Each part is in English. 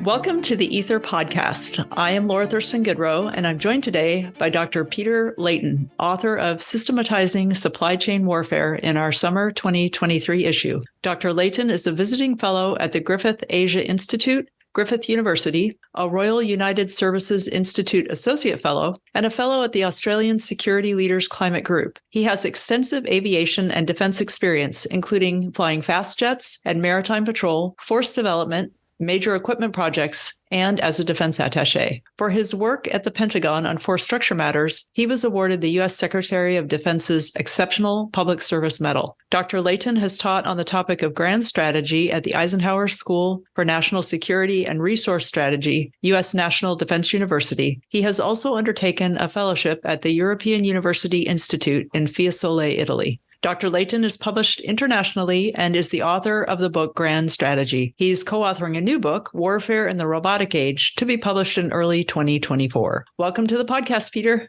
Welcome to the Æther podcast. I am Laura Thurston Goodrow, and I'm joined today by Dr. Peter Layton, author of Systemizing Supply Chain Warfare in our summer 2023 issue. Dr. Layton is a visiting fellow at the Griffith Asia Institute, Griffith University, a Royal United Services Institute Associate Fellow, and a Fellow at the Australian Security Leaders Climate Group. He has extensive aviation and defense experience, including flying fast jets and maritime patrol, force development, major equipment projects, and as a defense attaché. For his work at the Pentagon on force structure matters, he was awarded the U.S. Secretary of Defense's Exceptional Public Service Medal. Dr. Layton has taught on the topic of grand strategy at the Eisenhower School for National Security and Resource Strategy, U.S. National Defense University. He has also undertaken a fellowship at the European University Institute in Fiesole, Italy. Dr. Layton is published internationally and is the author of the book Grand Strategy. He's co-authoring a new book, Warfare in the Robotic Age, to be published in early 2024. Welcome to the podcast, Peter.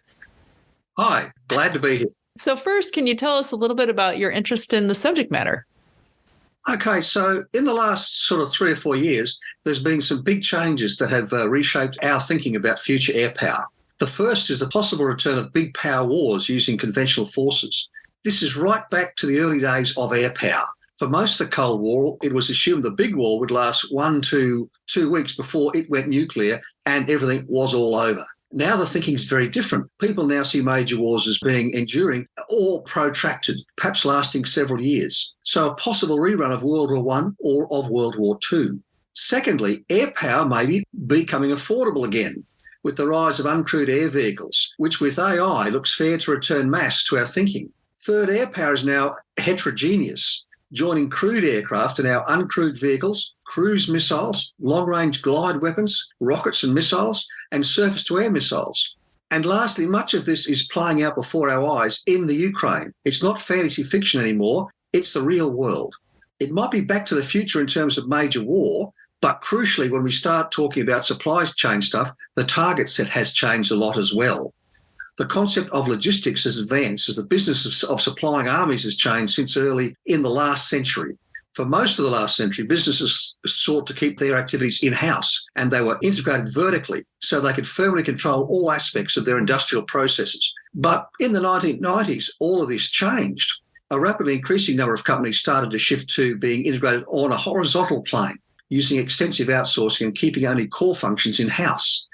Hi, glad to be here. So first, can you tell us a little bit about your interest in the subject matter? Okay, so in the last sort of 3 or 4 years, there's been some big changes that have reshaped our thinking about future air power. The first is the possible return of big power wars using conventional forces. This is right back to the early days of air power. For most of the Cold War, it was assumed the big war would last 1 to 2 weeks before it went nuclear and everything was all over. Now the thinking is very different. People now see major wars as being enduring or protracted, perhaps lasting several years. So a possible rerun of World War I or of World War II. Secondly, air power may be becoming affordable again with the rise of uncrewed air vehicles, which with AI looks fair to return mass to our thinking. Third, air power is now heterogeneous, joining crewed aircraft and our uncrewed vehicles, cruise missiles, long-range glide weapons, rockets and missiles, and surface-to-air missiles. And lastly, much of this is playing out before our eyes in the Ukraine. It's not fantasy fiction anymore, it's the real world. It might be back to the future in terms of major war, but crucially, when we start talking about supply chain stuff, the target set has changed a lot as well. The concept of logistics has advanced as the business of supplying armies has changed since early in the last century. For most of the last century, businesses sought to keep their activities in-house, and they were integrated vertically so they could firmly control all aspects of their industrial processes. But in the 1990s, all of this changed. A rapidly increasing number of companies started to shift to being integrated on a horizontal plane, using extensive outsourcing and keeping only core functions in-house.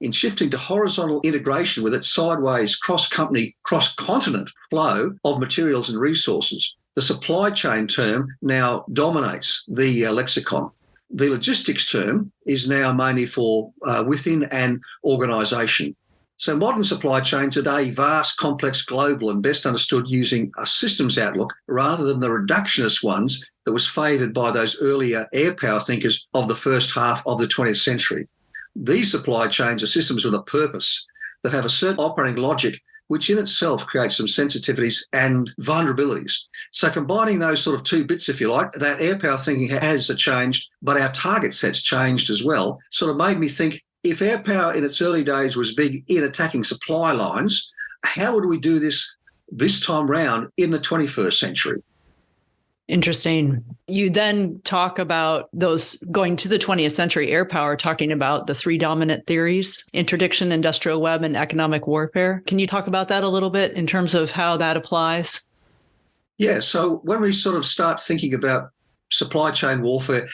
In shifting to horizontal integration with its sideways cross-company, cross-continent flow of materials and resources, the supply chain term now dominates the lexicon. The logistics term is now mainly for within an organisation. So modern supply chain today, vast, complex, global, and best understood using a systems outlook rather than the reductionist ones that was favoured by those earlier air power thinkers of the first half of the 20th century. These supply chains are systems with a purpose that have a certain operating logic, which in itself creates some sensitivities and vulnerabilities. So combining those sort of two bits, if you like, that air power thinking has changed, but our target set's changed as well, sort of made me think, if air power in its early days was big in attacking supply lines, how would we do this time round in the 21st century? Interesting. You then talk about those going to the 20th century air power, talking about the 3 dominant theories, interdiction, industrial web, and economic warfare. Can you talk about that a little bit in terms of how that applies? Yeah, so when we sort of start thinking about supply chain warfare,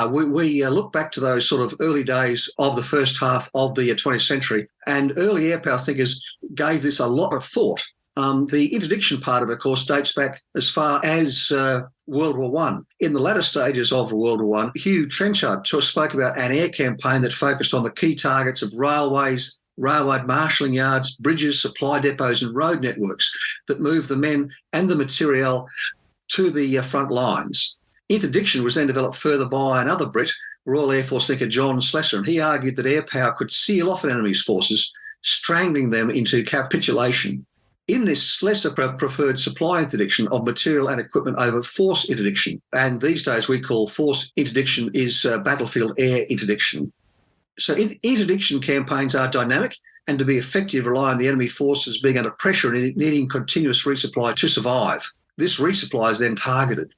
we look back to those sort of early days of the first half of the 20th century, and early air power thinkers gave this a lot of thought. The interdiction part of it, of course, dates back as far as World War I. In the latter stages of World War I, Hugh Trenchard spoke about an air campaign that focused on the key targets of railways, railway marshalling yards, bridges, supply depots and road networks that moved the men and the material to the front lines. Interdiction was then developed further by another Brit, Royal Air Force thinker John Slessor, and he argued that air power could seal off an enemy's forces, strangling them into capitulation. In this, Slessor preferred supply interdiction of material and equipment over force interdiction. And these days we call force interdiction is battlefield air interdiction. So interdiction campaigns are dynamic and to be effective rely on the enemy forces being under pressure and needing continuous resupply to survive. This resupply is then targeted.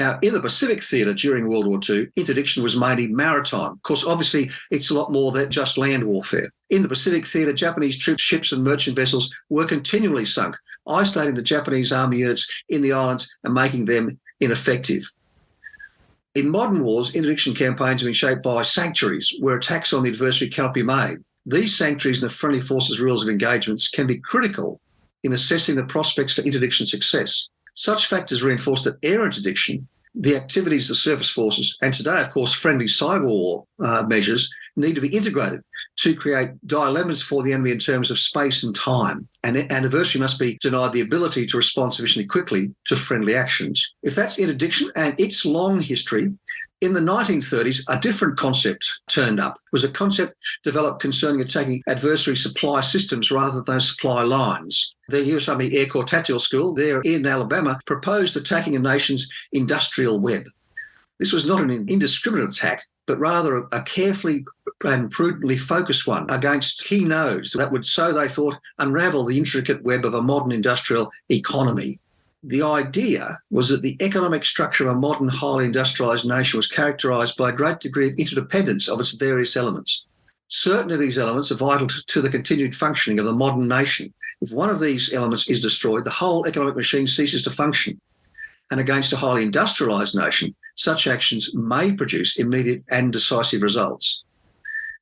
Now, in the Pacific theatre during World War II, interdiction was mainly maritime. Of course, obviously, it's a lot more than just land warfare. In the Pacific theatre, Japanese troops, ships and merchant vessels were continually sunk, isolating the Japanese army units in the islands and making them ineffective. In modern wars, interdiction campaigns have been shaped by sanctuaries, where attacks on the adversary cannot be made. These sanctuaries and the friendly forces rules of engagements can be critical in assessing the prospects for interdiction success. Such factors reinforce that air interdiction, the activities of surface forces, and today, of course, friendly cyber war measures need to be integrated to create dilemmas for the enemy in terms of space and time. And an adversary must be denied the ability to respond sufficiently quickly to friendly actions. If that's interdiction and its long history, in the 1930s, a different concept turned up. It was a concept developed concerning attacking adversary supply systems rather than supply lines. The US Army Air Corps Tactical School there in Alabama proposed attacking a nation's industrial web. This was not an indiscriminate attack, but rather a carefully and prudently focused one against key nodes that would, so they thought, unravel the intricate web of a modern industrial economy. The idea was that the economic structure of a modern, highly industrialised nation was characterised by a great degree of interdependence of its various elements. Certain of these elements are vital to the continued functioning of the modern nation. If one of these elements is destroyed, the whole economic machine ceases to function. And against a highly industrialised nation, such actions may produce immediate and decisive results.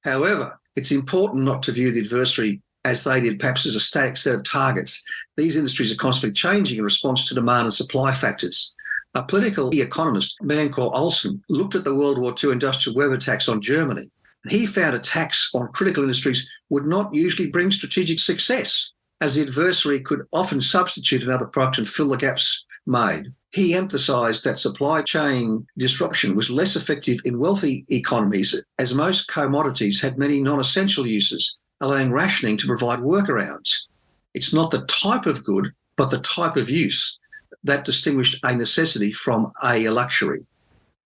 However, it's important not to view the adversary as they did, perhaps as a static set of targets. These industries are constantly changing in response to demand and supply factors. A political economist, a man called Olsen, looked at the World War II industrial web attacks on Germany. He found attacks on critical industries would not usually bring strategic success, as the adversary could often substitute another product and fill the gaps made. He emphasised that supply chain disruption was less effective in wealthy economies, as most commodities had many non-essential uses, allowing rationing to provide workarounds. It's not the type of good, but the type of use that distinguished a necessity from a luxury.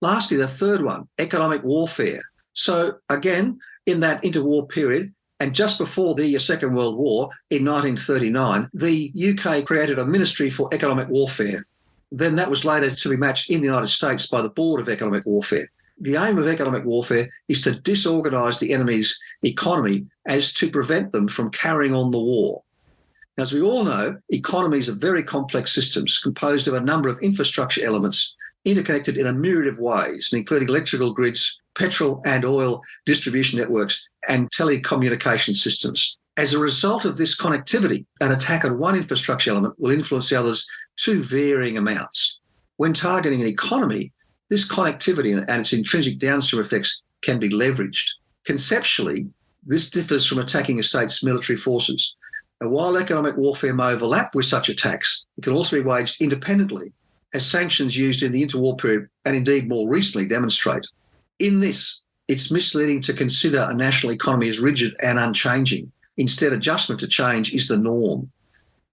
Lastly, the third one, economic warfare. So again, in that interwar period, and just before the Second World War in 1939, the UK created a Ministry for Economic Warfare. Then that was later to be matched in the United States by the Board of Economic Warfare. The aim of economic warfare is to disorganise the enemy's economy as to prevent them from carrying on the war. Now, as we all know, economies are very complex systems composed of a number of infrastructure elements interconnected in a myriad of ways, including electrical grids, petrol and oil distribution networks, and telecommunication systems. As a result of this connectivity, an attack on one infrastructure element will influence the others to varying amounts. When targeting an economy, this connectivity and its intrinsic downstream effects can be leveraged. Conceptually, this differs from attacking a state's military forces. And while economic warfare may overlap with such attacks, it can also be waged independently, as sanctions used in the interwar period and indeed more recently demonstrate. In this, it's misleading to consider a national economy as rigid and unchanging. Instead, adjustment to change is the norm.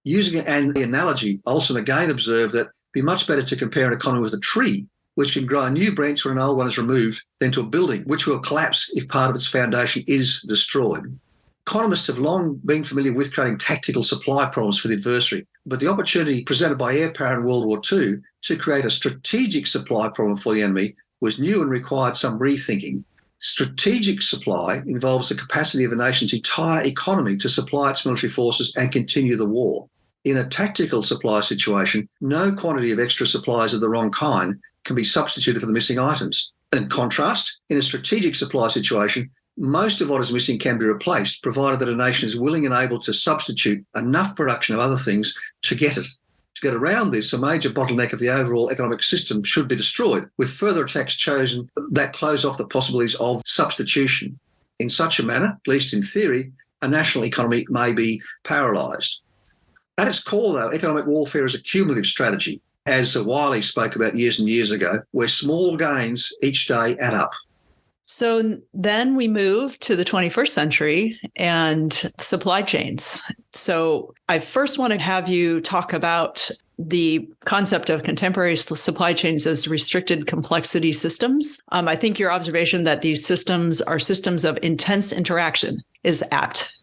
Using an analogy, Olsen again observed that it'd be much better to compare an economy with a tree, which can grow a new branch when an old one is removed, than to a building, which will collapse if part of its foundation is destroyed. Economists have long been familiar with creating tactical supply problems for the adversary, but the opportunity presented by air power in World War II to create a strategic supply problem for the enemy was new and required some rethinking. Strategic supply involves the capacity of a nation's entire economy to supply its military forces and continue the war. In a tactical supply situation, no quantity of extra supplies of the wrong kind can be substituted for the missing items. In contrast, in a strategic supply situation, most of what is missing can be replaced, provided that a nation is willing and able to substitute enough production of other things to get it. To get around this, a major bottleneck of the overall economic system should be destroyed, with further attacks chosen that close off the possibilities of substitution. In such a manner, at least in theory, a national economy may be paralysed. At its core, though, economic warfare is a cumulative strategy, as Wiley spoke about years and years ago, where small gains each day add up. So then we move to the 21st century and supply chains. So I first want to have you talk about the concept of contemporary supply chains as restricted complexity systems. I think your observation that these systems are systems of intense interaction is apt.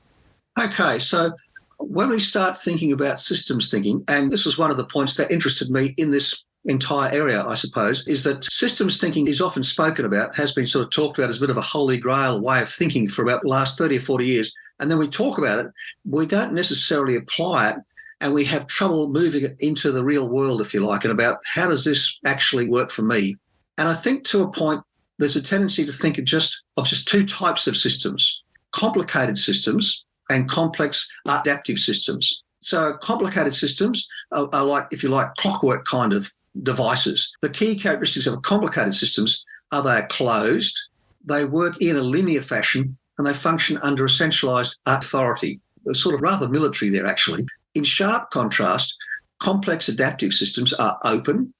Okay, so when we start thinking about systems thinking, and this was one of the points that interested me in this entire area, I suppose, is that systems thinking is often spoken about, has been sort of talked about as a bit of a holy grail way of thinking for about the last 30 or 40 years. And then we talk about it, we don't necessarily apply it, and we have trouble moving it into the real world, if you like, and about how does this actually work for me? And I think to a point, there's a tendency to think of just two types of systems, complicated systems and complex adaptive systems. So complicated systems are like, if you like, clockwork kind of devices. The key characteristics of complicated systems are they are closed, they work in a linear fashion, and they function under a centralised authority. They're sort of rather military there, actually. In sharp contrast, complex adaptive systems are open,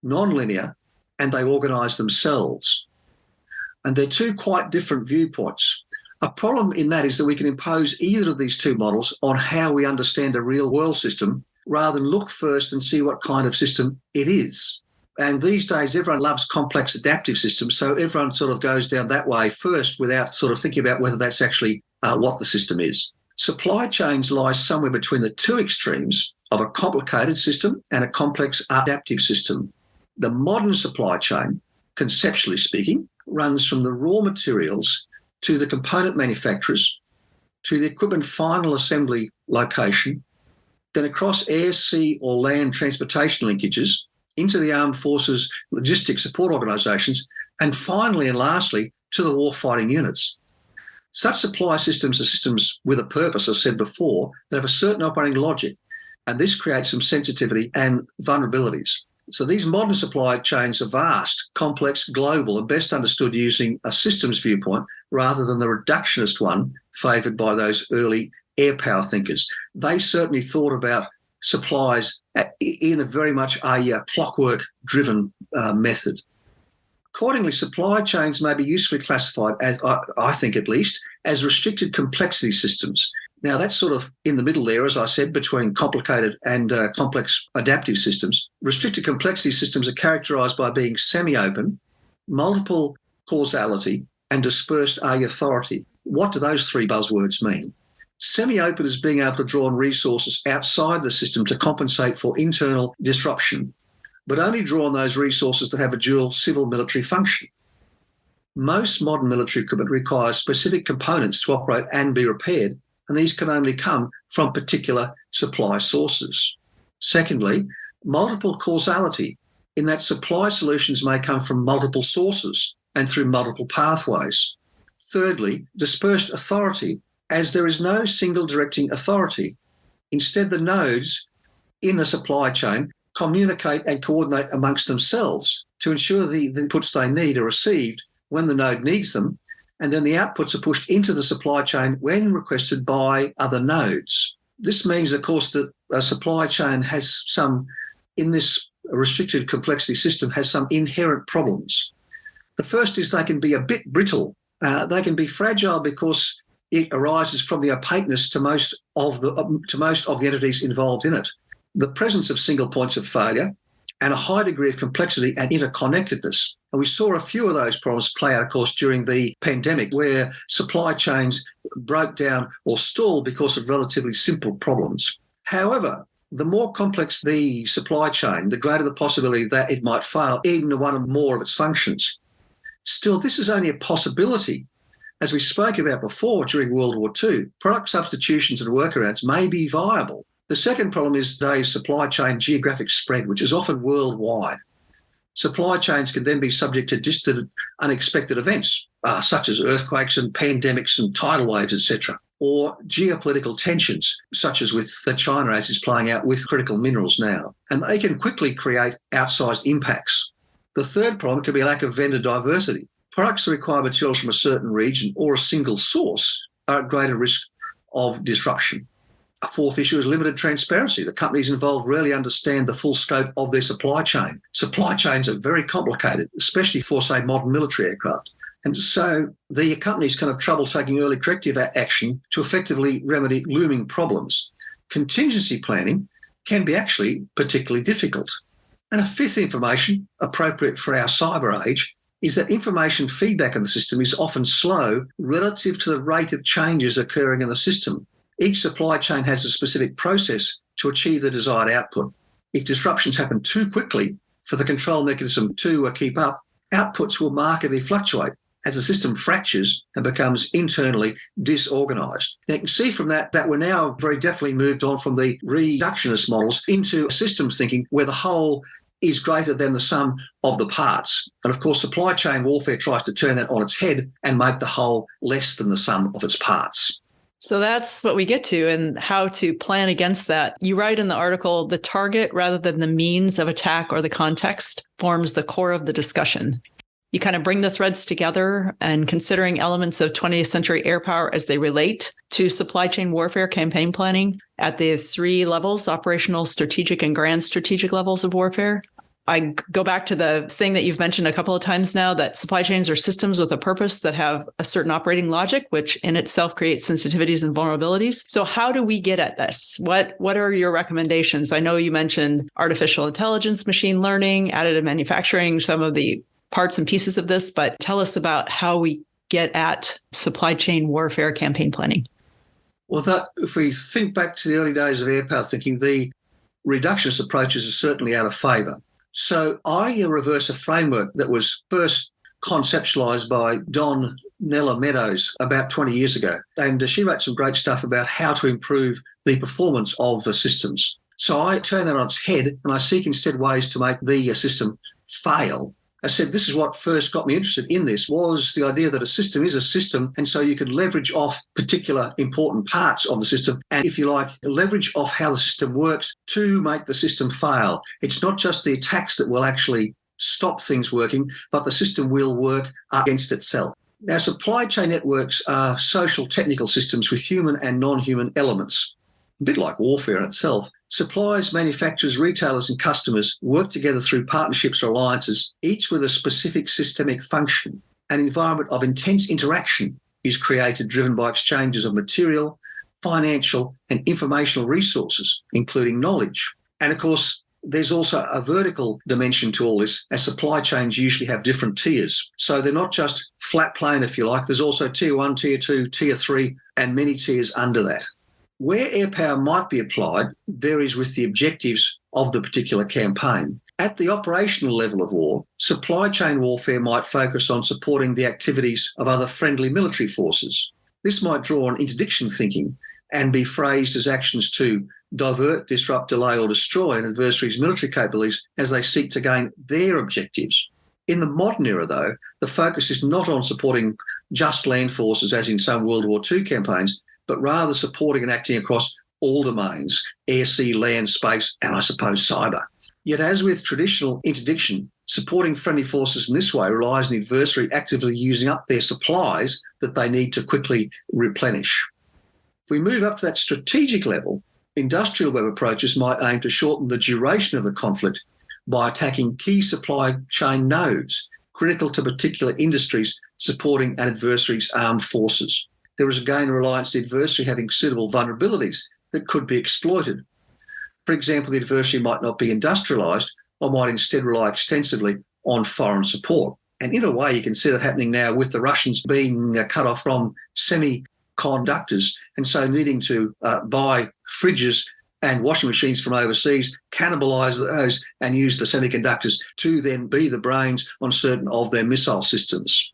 non-linear, and they organise themselves. And they're two quite different viewpoints. A problem in that is that we can impose either of these two models on how we understand a real-world system rather than look first and see what kind of system it is. And these days, everyone loves complex adaptive systems, so everyone sort of goes down that way first without sort of thinking about whether that's actually what the system is. Supply chains lie somewhere between the two extremes of a complicated system and a complex adaptive system. The modern supply chain, conceptually speaking, runs from the raw materials to the component manufacturers, to the equipment final assembly location, then across air, sea or land transportation linkages, into the armed forces logistics support organisations, and finally and lastly to the warfighting units. Such supply systems are systems with a purpose, as I said before, that have a certain operating logic, and this creates some sensitivity and vulnerabilities. So these modern supply chains are vast, complex, global, and best understood using a systems viewpoint rather than the reductionist one favoured by those early airpower thinkers. They certainly thought about supplies in a very much a clockwork-driven method. Accordingly, supply chains may be usefully classified, as I think at least, as restricted complexity systems. Now, that's sort of in the middle there, as I said, between complicated and complex adaptive systems. Restricted complexity systems are characterised by being semi-open, multiple causality, and dispersed authority. What do those three buzzwords mean? Semi-open is being able to draw on resources outside the system to compensate for internal disruption, but only draw on those resources that have a dual civil-military function. Most modern military equipment requires specific components to operate and be repaired, and these can only come from particular supply sources. Secondly, multiple causality, in that supply solutions may come from multiple sources and through multiple pathways. Thirdly, dispersed authority, as there is no single directing authority. Instead, the nodes in a supply chain communicate and coordinate amongst themselves to ensure the inputs they need are received when the node needs them, and then the outputs are pushed into the supply chain when requested by other nodes. This means, of course, that a supply chain has some, in this restricted complexity system, has some inherent problems. The first is they can be a bit brittle. They can be fragile because it arises from the opaqueness to most of the entities involved in it. The presence of single points of failure and a high degree of complexity and interconnectedness. And we saw a few of those problems play out, of course, during the pandemic, where supply chains broke down or stalled because of relatively simple problems. However, the more complex the supply chain, the greater the possibility that it might fail, even to one or more of its functions. Still, this is only a possibility. As we spoke about before during World War II, product substitutions and workarounds may be viable. The second problem is today's supply chain geographic spread, which is often worldwide. Supply chains can then be subject to distant, unexpected events, such as earthquakes and pandemics and tidal waves, etc., or geopolitical tensions, such as with China, as is playing out with critical minerals now. And they can quickly create outsized impacts. The third problem can be a lack of vendor diversity. Products that require materials from a certain region or a single source are at greater risk of disruption. A fourth issue is limited transparency. The companies involved rarely understand the full scope of their supply chain. Supply chains are very complicated, especially for, say, modern military aircraft. And so the companies can have trouble taking early corrective action to effectively remedy looming problems. Contingency planning can be actually particularly difficult. And a fifth information, appropriate for our cyber age, is that information feedback in the system is often slow relative to the rate of changes occurring in the system. Each supply chain has a specific process to achieve the desired output. If disruptions happen too quickly, for the control mechanism to keep up, outputs will markedly fluctuate as the system fractures and becomes internally disorganized. Now, you can see from that we're now very definitely moved on from the reductionist models into systems thinking where the whole is greater than the sum of the parts. And of course, supply chain warfare tries to turn that on its head and make the whole less than the sum of its parts. So that's what we get to and how to plan against that. You write in the article, the target rather than the means of attack or the context forms the core of the discussion. You kind of bring the threads together and considering elements of 20th century airpower as they relate to supply chain warfare campaign planning at the three levels, operational, strategic, and grand strategic levels of warfare. I go back to the thing that you've mentioned a couple of times now, that supply chains are systems with a purpose that have a certain operating logic, which in itself creates sensitivities and vulnerabilities. So how do we get at this? What are your recommendations? I know you mentioned artificial intelligence, machine learning, additive manufacturing, some of the parts and pieces of this, but tell us about how we get at supply chain warfare campaign planning. Well, if we think back to the early days of airpower thinking, the reductionist approaches are certainly out of favour. So I reverse a framework that was first conceptualised by Nella Meadows about 20 years ago. And she wrote some great stuff about how to improve the performance of the systems. So I turn that on its head and I seek instead ways to make the system fail. I said, this is what first got me interested in this, was the idea that a system is a system. And so you could leverage off particular important parts of the system. And if you like, leverage off how the system works to make the system fail. It's not just the attacks that will actually stop things working, but the system will work against itself. Now, supply chain networks are social technical systems with human and non-human elements. A bit like warfare in itself. Suppliers, manufacturers, retailers and customers work together through partnerships or alliances, each with a specific systemic function. An environment of intense interaction is created driven by exchanges of material, financial and informational resources, including knowledge. And of course, there's also a vertical dimension to all this, as supply chains usually have different tiers. So they're not just flat plane, if you like. There's also tier 1, tier 2, tier 3 and many tiers under that. Where airpower might be applied varies with the objectives of the particular campaign. At the operational level of war, supply chain warfare might focus on supporting the activities of other friendly military forces. This might draw on interdiction thinking and be phrased as actions to divert, disrupt, delay or destroy an adversary's military capabilities as they seek to gain their objectives. In the modern era, though, the focus is not on supporting just land forces as in some World War II campaigns, but rather supporting and acting across all domains, air, sea, land, space, and I suppose cyber. Yet as with traditional interdiction, supporting friendly forces in this way relies on the adversary actively using up their supplies that they need to quickly replenish. If we move up to that strategic level, industrial web approaches might aim to shorten the duration of the conflict by attacking key supply chain nodes, critical to particular industries supporting an adversary's armed forces. There is again a reliance on the adversary having suitable vulnerabilities that could be exploited. For example, the adversary might not be industrialised or might instead rely extensively on foreign support. And in a way, you can see that happening now with the Russians being cut off from semiconductors and so needing to buy fridges and washing machines from overseas, cannibalise those and use the semiconductors to then be the brains on certain of their missile systems.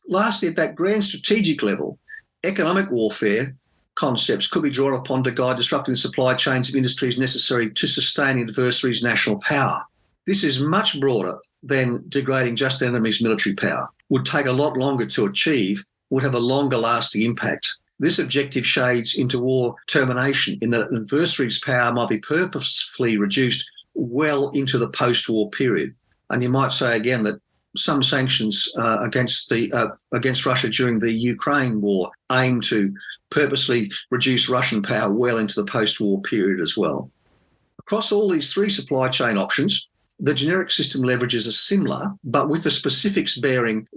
Lastly, at that grand strategic level, economic warfare concepts could be drawn upon to guide disrupting the supply chains of industries necessary to sustain the adversary's national power. This is much broader than degrading just an enemy's military power, would take a lot longer to achieve, would have a longer lasting impact. This objective shades into war termination in that an adversary's power might be purposefully reduced well into the post-war period. And you might say again that some sanctions against Russia during the Ukraine war aim to purposely reduce Russian power well into the post-war period as well. Across all these three supply chain options, the generic system leverages are similar, but with the specifics varying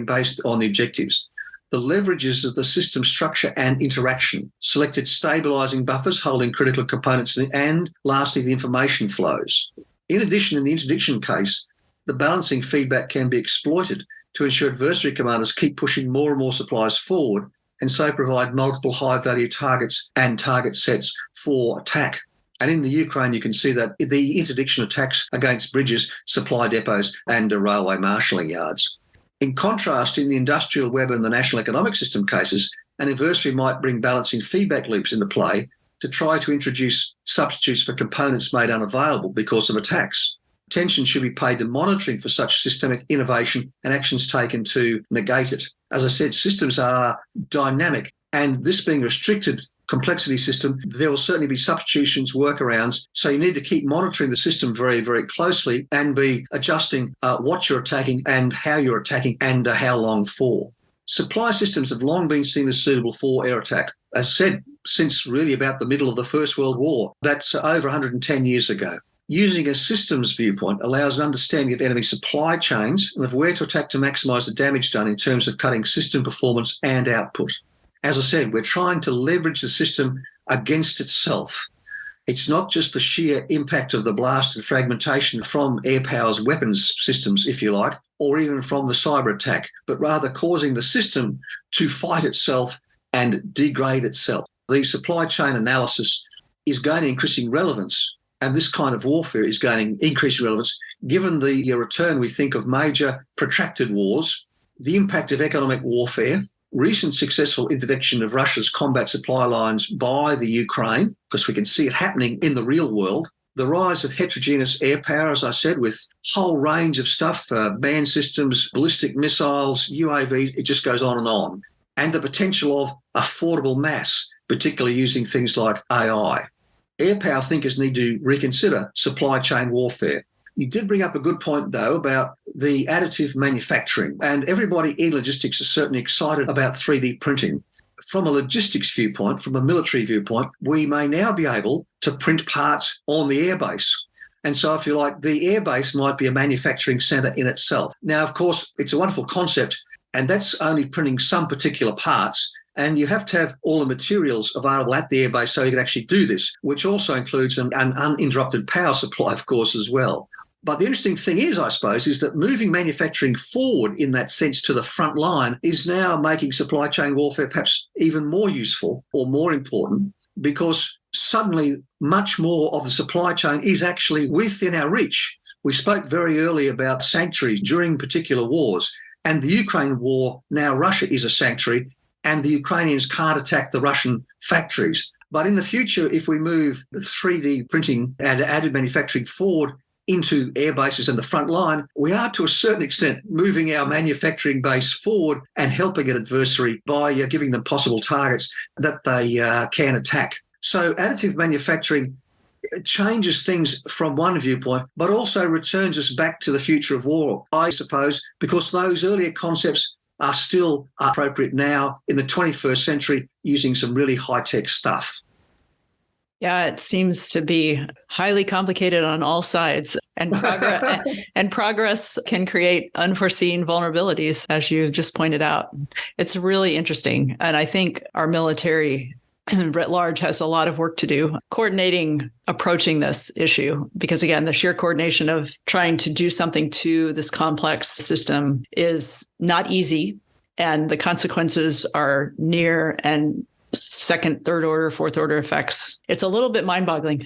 based on the objectives. The leverages of the system structure and interaction, selected stabilising buffers holding critical components, and lastly, the information flows. In addition, in the interdiction case, the balancing feedback can be exploited to ensure adversary commanders keep pushing more and more supplies forward and so provide multiple high-value targets and target sets for attack. And in the Ukraine, you can see that the interdiction attacks against bridges, supply depots, and railway marshalling yards. In contrast, in the industrial web and the national economic system cases, an adversary might bring balancing feedback loops into play to try to introduce substitutes for components made unavailable because of attacks. Attention should be paid to monitoring for such systemic innovation and actions taken to negate it. As I said, systems are dynamic, and this being a restricted complexity system, there will certainly be substitutions, workarounds. So you need to keep monitoring the system very, very closely and be adjusting what you're attacking and how you're attacking and how long for. Supply systems have long been seen as suitable for air attack. As said, since really about the middle of the First World War, that's over 110 years ago. Using a systems viewpoint allows an understanding of enemy supply chains and of where to attack to maximise the damage done in terms of cutting system performance and output. As I said, we're trying to leverage the system against itself. It's not just the sheer impact of the blast and fragmentation from airpower's weapons systems, if you like, or even from the cyber attack, but rather causing the system to fight itself and degrade itself. The supply chain analysis is gaining increasing relevance, and this kind of warfare is gaining increasing relevance given the return, we think, of major protracted wars, the impact of economic warfare, recent successful interdiction of Russia's combat supply lines by the Ukraine, because we can see it happening in the real world, the rise of heterogeneous air power, as I said, with a whole range of stuff, manned systems, ballistic missiles, UAVs, it just goes on, and the potential of affordable mass, particularly using things like AI. Air power thinkers need to reconsider supply chain warfare. You did bring up a good point, though, about the additive manufacturing, and everybody in logistics is certainly excited about 3D printing. From a logistics viewpoint, from a military viewpoint, we may now be able to print parts on the airbase. And so, if you like, the airbase might be a manufacturing centre in itself. Now, of course, it's a wonderful concept, and that's only printing some particular parts. And you have to have all the materials available at the airbase so you can actually do this, which also includes an uninterrupted power supply, of course, as well. But the interesting thing is, I suppose, is that moving manufacturing forward in that sense to the front line is now making supply chain warfare perhaps even more useful or more important, because suddenly much more of the supply chain is actually within our reach. We spoke very early about sanctuaries during particular wars, and the Ukraine war, now Russia is a sanctuary, and the Ukrainians can't attack the Russian factories. But in the future, if we move 3D printing and additive manufacturing forward into air bases and the front line, we are to a certain extent moving our manufacturing base forward and helping an adversary by giving them possible targets that they can attack. So additive manufacturing changes things from one viewpoint, but also returns us back to the future of war, I suppose, because those earlier concepts are still appropriate now in the 21st century using some really high-tech stuff. Yeah, it seems to be highly complicated on all sides, and progress can create unforeseen vulnerabilities, as you just pointed out. It's really interesting. And I think our military writ large has a lot of work to do approaching this issue, because again, the sheer coordination of trying to do something to this complex system is not easy. And the consequences are near and second, third order, fourth order effects. It's a little bit mind-boggling.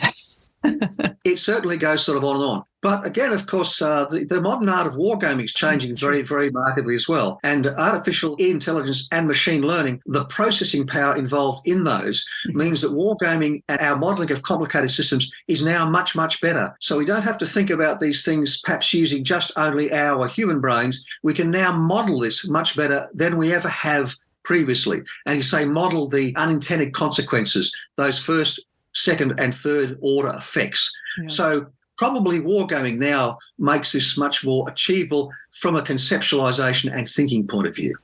It certainly goes sort of on and on. But again, of course, the modern art of wargaming is changing very, very markedly as well. And artificial intelligence and machine learning, the processing power involved in those means that wargaming and our modelling of complicated systems is now much, much better. So we don't have to think about these things perhaps using just only our human brains. We can now model this much better than we ever have previously. And you say model the unintended consequences, those first, second and third order effects. Yeah. So probably wargaming now makes this much more achievable from a conceptualization and thinking point of view.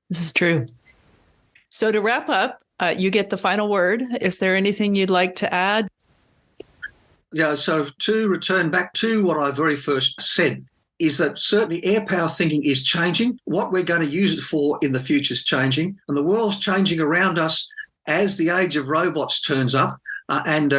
This is true. So to wrap up, you get the final word. Is there anything you'd like to add? Yeah, so to return back to what I very first said, is that certainly air power thinking is changing. What we're going to use it for in the future is changing, and the world's changing around us as the age of robots turns up and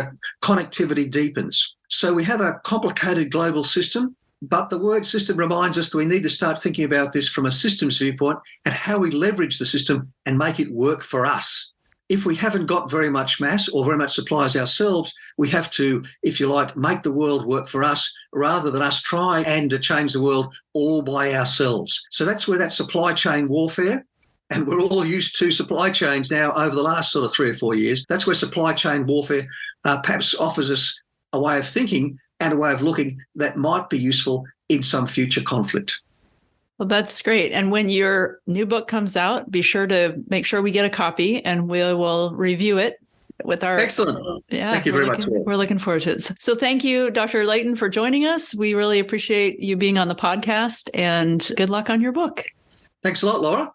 connectivity deepens. So we have a complicated global system, but the word system reminds us that we need to start thinking about this from a systems viewpoint and how we leverage the system and make it work for us. if we haven't got very much mass or very much supplies ourselves, we have to, if you like, make the world work for us rather than us try and change the world all by ourselves. So that's where that supply chain warfare, and we're all used to supply chains now over the last sort of 3 or 4 years, that's where supply chain warfare perhaps offers us a way of thinking and a way of looking that might be useful in some future conflict. Well, that's great. And when your new book comes out, be sure to make sure we get a copy and we will review it with our... Excellent. Yeah, thank you very much. We're looking forward to it. So thank you, Dr. Layton, for joining us. We really appreciate you being on the podcast, and good luck on your book. Thanks a lot, Laura.